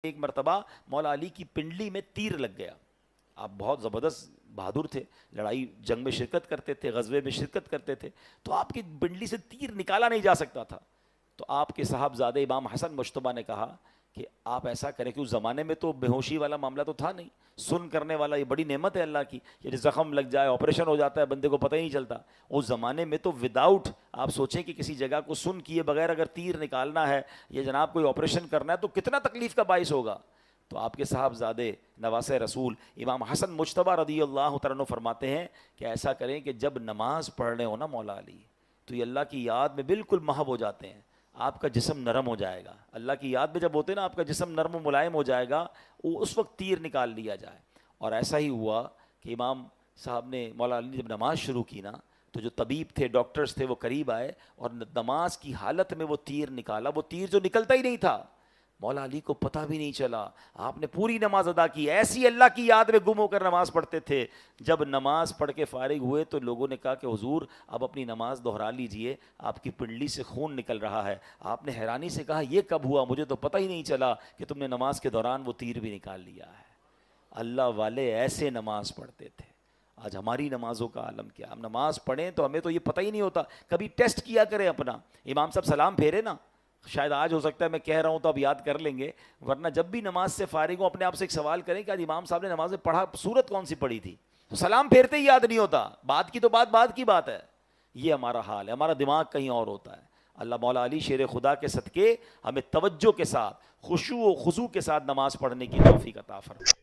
ایک مرتبہ مولا علی کی پنڈلی میں تیر لگ گیا. آپ بہت زبردست بہادر تھے, لڑائی جنگ میں شرکت کرتے تھے, غزوے میں شرکت کرتے تھے, تو آپ کی پنڈلی سے تیر نکالا نہیں جا سکتا تھا. تو آپ کے صاحبزادے امام حسن مجتبیٰ نے کہا کہ آپ ایسا کریں کہ اس زمانے میں تو بے ہوشی والا معاملہ تو تھا نہیں, سن کرنے والا یہ بڑی نعمت ہے اللہ کی, یہ زخم لگ جائے آپریشن ہو جاتا ہے بندے کو پتہ ہی نہیں چلتا. اس زمانے میں تو وداؤٹ آپ سوچیں کہ کسی جگہ کو سن کیے بغیر اگر تیر نکالنا ہے یا جناب کوئی آپریشن کرنا ہے تو کتنا تکلیف کا باعث ہوگا. تو آپ کے صاحبزادے نواسہ رسول امام حسن مجتبیٰ رضی اللہ تعالیٰ عنہ فرماتے ہیں کہ ایسا کریں کہ جب نماز پڑھ رہے ہو نا مولا علی, تو یہ اللہ کی یاد میں بالکل محو ہو جاتے ہیں, آپ کا جسم نرم ہو جائے گا. اللہ کی یاد میں جب ہوتے ہیں نا آپ کا جسم نرم و ملائم ہو جائے گا, وہ اس وقت تیر نکال لیا جائے. اور ایسا ہی ہوا کہ امام صاحب نے مولا علی نے جب نماز شروع کی نا, تو جو طبیب تھے ڈاکٹرز تھے وہ قریب آئے اور نماز کی حالت میں وہ تیر نکالا. وہ تیر جو نکلتا ہی نہیں تھا, مولا علی کو پتہ بھی نہیں چلا. آپ نے پوری نماز ادا کی, ایسی اللہ کی یاد میں گم ہو کر نماز پڑھتے تھے. جب نماز پڑھ کے فارغ ہوئے تو لوگوں نے کہا کہ حضور اب اپنی نماز دہرا لیجئے, آپ کی پنڈلی سے خون نکل رہا ہے. آپ نے حیرانی سے کہا یہ کب ہوا, مجھے تو پتہ ہی نہیں چلا کہ تم نے نماز کے دوران وہ تیر بھی نکال لیا ہے. اللہ والے ایسے نماز پڑھتے تھے. آج ہماری نمازوں کا عالم کیا, ہم نماز پڑھیں تو ہمیں تو یہ پتہ ہی نہیں ہوتا. کبھی ٹیسٹ کیا کریں اپنا, امام صاحب سلام پھیرے نا, شاید آج ہو سکتا ہے میں کہہ رہا ہوں تو اب یاد کر لیں گے, ورنہ جب بھی نماز سے فارغ ہوں اپنے آپ سے ایک سوال کریں کہ آج امام صاحب نے نماز میں پڑھا سورت کون سی پڑھی تھی, تو سلام پھیرتے ہی یاد نہیں ہوتا. بات کی تو بات کی بات ہے. یہ ہمارا حال ہے, ہمارا دماغ کہیں اور ہوتا ہے. اللہ مولا علی شیر خدا کے صدقے ہمیں توجہ کے ساتھ خشوع و خضوع کے ساتھ نماز پڑھنے کی توفیق عطا فرمائے.